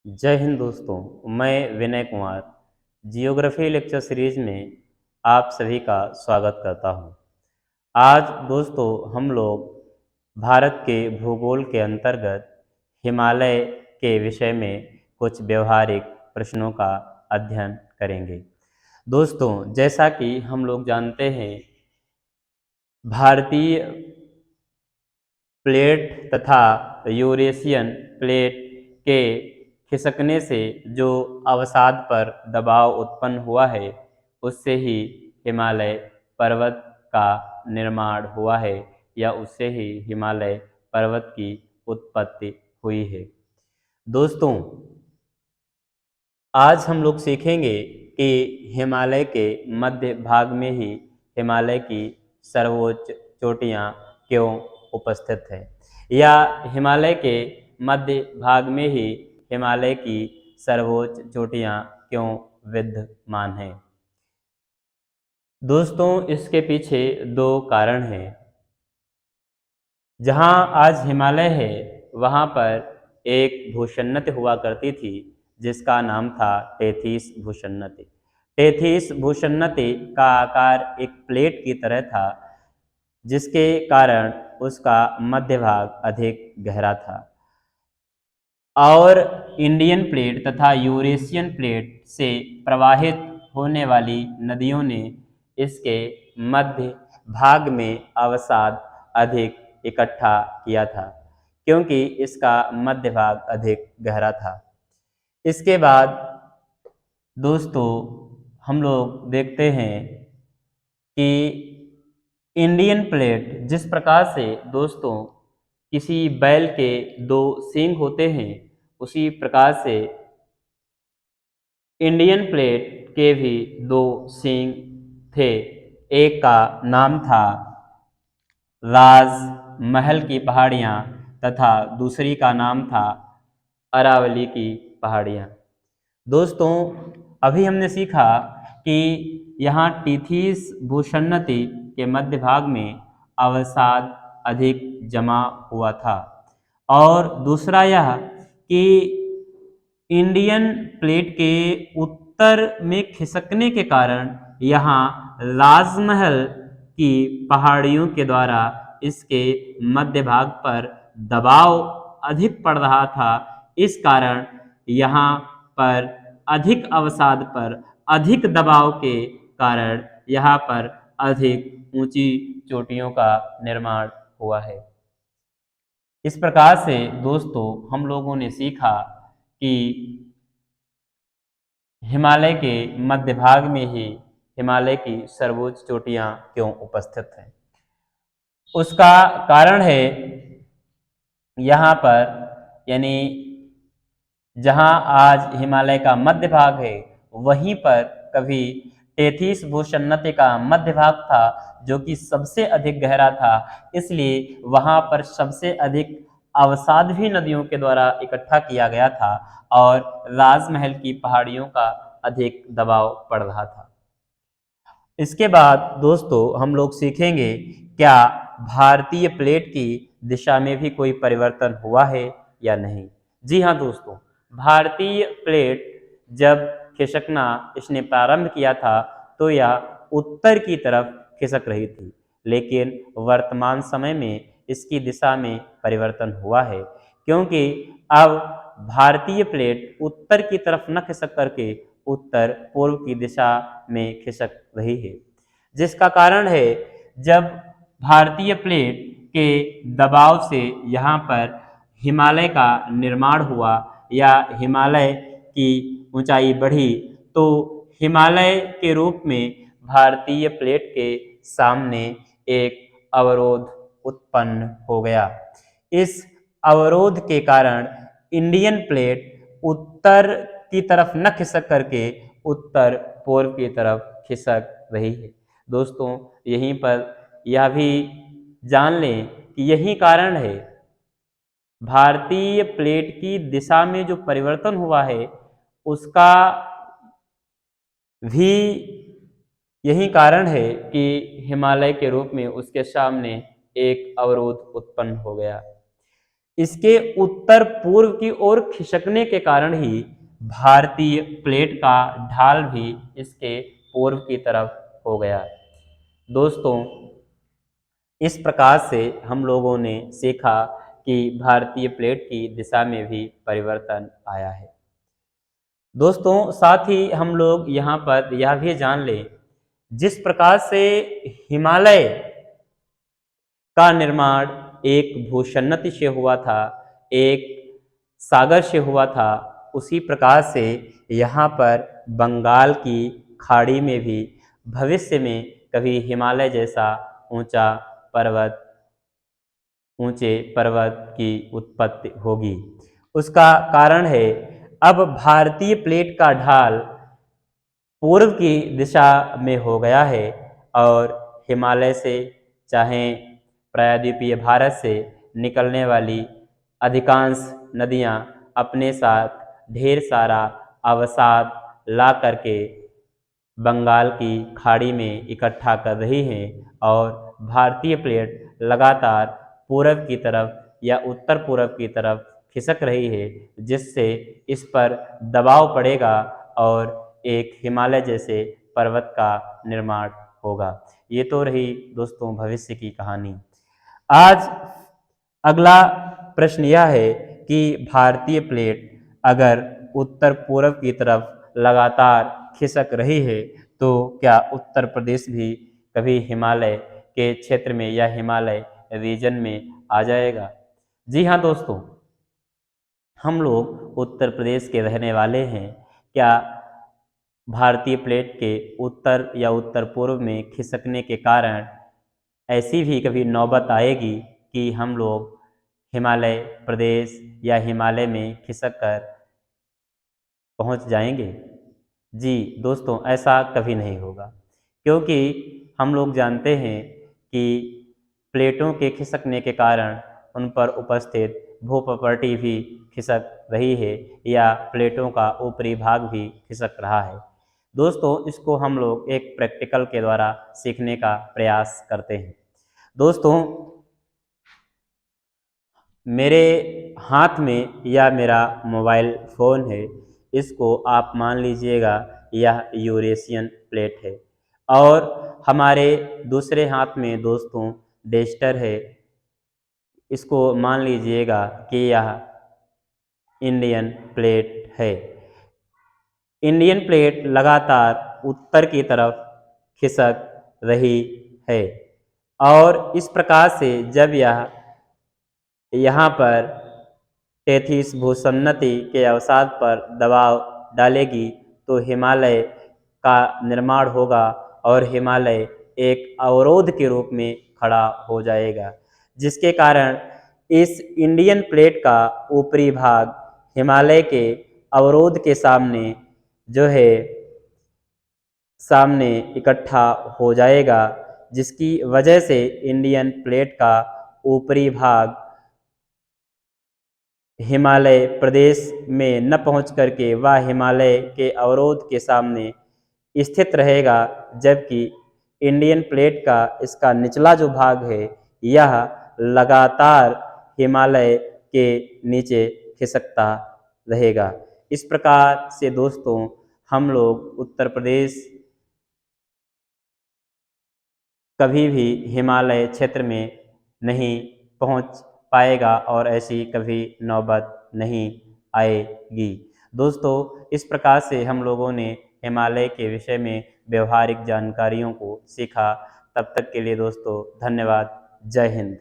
जय हिंद दोस्तों। मैं Vinay Kumar geography lecture series में आप सभी का स्वागत करता हूं। आज दोस्तों हम लोग भारत के भूगोल के अंतर्गत हिमालय के विषय में कुछ व्यवहारिक प्रश्नों का अध्ययन करेंगे। दोस्तों जैसा कि हम लोग जानते हैं, भारतीय प्लेट तथा यूरेशियन प्लेट के खिसकने से जो अवसाद पर दबाव उत्पन्न हुआ है, उससे ही हिमालय पर्वत का निर्माण हुआ है या उससे ही हिमालय पर्वत की उत्पत्ति हुई है। दोस्तों आज हम लोग सीखेंगे कि हिमालय के मध्य भाग में ही हिमालय की सर्वोच्च चोटियाँ क्यों उपस्थित है, या हिमालय के मध्य भाग में ही हिमालय की सर्वोच्च चोटियाँ क्यों विद्यमान हैं। दोस्तों इसके पीछे दो कारण हैं। जहाँ आज हिमालय है वहाँ पर एक भूसन्नति हुआ करती थी जिसका नाम था टेथिस भूसन्नति। टेथिस भूसन्नति का आकार एक प्लेट की तरह था, जिसके कारण उसका मध्य भाग अधिक गहरा था और इंडियन प्लेट तथा यूरेशियन प्लेट से प्रवाहित होने वाली नदियों ने इसके मध्य भाग में अवसाद अधिक इकट्ठा किया था, क्योंकि इसका मध्य भाग अधिक गहरा था। इसके बाद दोस्तों हम लोग देखते हैं कि इंडियन प्लेट जिस प्रकार से दोस्तों किसी बैल के दो सींग होते हैं, उसी प्रकार से इंडियन प्लेट के भी दो सींग थे। एक का नाम था राजमहल की पहाड़ियाँ तथा दूसरी का नाम था अरावली की पहाड़ियाँ। दोस्तों अभी हमने सीखा कि यहाँ टीथीस भूसन्नति के मध्य भाग में अवसाद अधिक जमा हुआ था, और दूसरा यह कि इंडियन प्लेट के उत्तर में खिसकने के कारण यहाँ राजमहल की पहाड़ियों के द्वारा इसके मध्य भाग पर दबाव अधिक पड़ रहा था। इस कारण यहाँ पर अधिक अवसाद पर अधिक दबाव के कारण यहाँ पर अधिक ऊंची चोटियों का निर्माण हुआ है। इस प्रकार से दोस्तों हम लोगों ने सीखा कि हिमालय के मध्य भाग में ही हिमालय की सर्वोच्च चोटियाँ क्यों उपस्थित हैं। उसका कारण है यहाँ पर, यानी जहाँ आज हिमालय का मध्य भाग है वहीं पर कभी टेथिस भूसन्नति का मध्य भाग था, जो कि सबसे अधिक गहरा था। इसलिए वहाँ पर सबसे अधिक अवसाद भी नदियों के द्वारा इकट्ठा किया गया था और राजमहल की पहाड़ियों का अधिक दबाव पड़ रहा था। इसके बाद दोस्तों हम लोग सीखेंगे क्या भारतीय प्लेट की दिशा में भी कोई परिवर्तन हुआ है या नहीं। जी हाँ दोस्तों, भारतीय प्लेट जब खिसकना इसने प्रारंभ किया था तो यह उत्तर की तरफ खिसक रही थी, लेकिन वर्तमान समय में इसकी दिशा में परिवर्तन हुआ है, क्योंकि अब भारतीय प्लेट उत्तर की तरफ न खिसक करके उत्तर पूर्व की दिशा में खिसक रही है, जिसका कारण है जब भारतीय प्लेट के दबाव से यहाँ पर हिमालय का निर्माण हुआ या हिमालय की ऊंचाई बढ़ी, तो हिमालय के रूप में भारतीय प्लेट के सामने एक अवरोध उत्पन्न हो गया। इस अवरोध के कारण इंडियन प्लेट उत्तर की तरफ न खिसक करके उत्तर पूर्व की तरफ खिसक रही है। दोस्तों यहीं पर यह भी जान लें कि यही कारण है, भारतीय प्लेट की दिशा में जो परिवर्तन हुआ है उसका भी यही कारण है कि हिमालय के रूप में उसके सामने एक अवरोध उत्पन्न हो गया। इसके उत्तर पूर्व की ओर खिसकने के कारण ही भारतीय प्लेट का ढाल भी इसके पूर्व की तरफ हो गया। दोस्तों, इस प्रकार से हम लोगों ने सीखा कि भारतीय प्लेट की दिशा में भी परिवर्तन आया है। दोस्तों, साथ ही हम लोग यहाँ पर यह भी जान लें, जिस प्रकार से हिमालय का निर्माण एक भूसन्नति से हुआ था, एक सागर से हुआ था, उसी प्रकार से यहाँ पर बंगाल की खाड़ी में भी भविष्य में कभी हिमालय जैसा पर्वत ऊंचे पर्वत की उत्पत्ति होगी। उसका कारण है, अब भारतीय प्लेट का ढाल पूर्व की दिशा में हो गया है और हिमालय से, चाहे प्रायद्वीपीय भारत से निकलने वाली अधिकांश नदियां अपने साथ ढेर सारा अवसाद ला करके बंगाल की खाड़ी में इकट्ठा कर रही हैं और भारतीय प्लेट लगातार पूरब की तरफ या उत्तर पूरब की तरफ खिसक रही है, जिससे इस पर दबाव पड़ेगा और एक हिमालय जैसे पर्वत का निर्माण होगा। ये तो रही दोस्तों भविष्य की कहानी। आज अगला प्रश्न यह है कि भारतीय प्लेट अगर उत्तर पूरब की तरफ लगातार खिसक रही है तो क्या उत्तर प्रदेश भी कभी हिमालय के क्षेत्र में या हिमालय रीजन में आ जाएगा? जी हाँ दोस्तों, हम लोग उत्तर प्रदेश के रहने वाले हैं। क्या भारतीय प्लेट के उत्तर या उत्तर पूर्व में खिसकने के कारण ऐसी भी कभी नौबत आएगी कि हम लोग हिमालय प्रदेश या हिमालय में खिसक कर पहुंच जाएंगे? जी दोस्तों, ऐसा कभी नहीं होगा, क्योंकि हम लोग जानते हैं कि प्लेटों के खिसकने के कारण उन पर उपस्थित भूप्रपर्टी भी खिसक रही है या प्लेटों का ऊपरी भाग भी खिसक रहा है। दोस्तों, इसको हम लोग एक प्रैक्टिकल के द्वारा सीखने का प्रयास करते हैं। दोस्तों, मेरे हाथ में या मेरा मोबाइल फ़ोन है, इसको आप मान लीजिएगा यह यूरेशियन प्लेट है और हमारे दूसरे हाथ में दोस्तों डेस्टर है, इसको मान लीजिएगा कि यह इंडियन प्लेट है। इंडियन प्लेट लगातार उत्तर की तरफ खिसक रही है और इस प्रकार से जब यह यहाँ पर टेथिस भूसन्नति के अवसाद पर दबाव डालेगी तो हिमालय का निर्माण होगा और हिमालय एक अवरोध के रूप में खड़ा हो जाएगा, जिसके कारण इस इंडियन प्लेट का ऊपरी भाग हिमालय के अवरोध के सामने जो है सामने इकट्ठा हो जाएगा, जिसकी वजह से इंडियन प्लेट का ऊपरी भाग हिमालय प्रदेश में न पहुंच करके वह हिमालय के अवरोध के सामने स्थित रहेगा, जबकि इंडियन प्लेट का इसका निचला जो भाग है यह लगातार हिमालय के नीचे खिसकता रहेगा। इस प्रकार से दोस्तों हम लोग उत्तर प्रदेश कभी भी हिमालय क्षेत्र में नहीं पहुंच पाएगा और ऐसी कभी नौबत नहीं आएगी। दोस्तों, इस प्रकार से हम लोगों ने हिमालय के विषय में व्यवहारिक जानकारियों को सीखा। तब तक के लिए दोस्तों धन्यवाद। जय हिंद।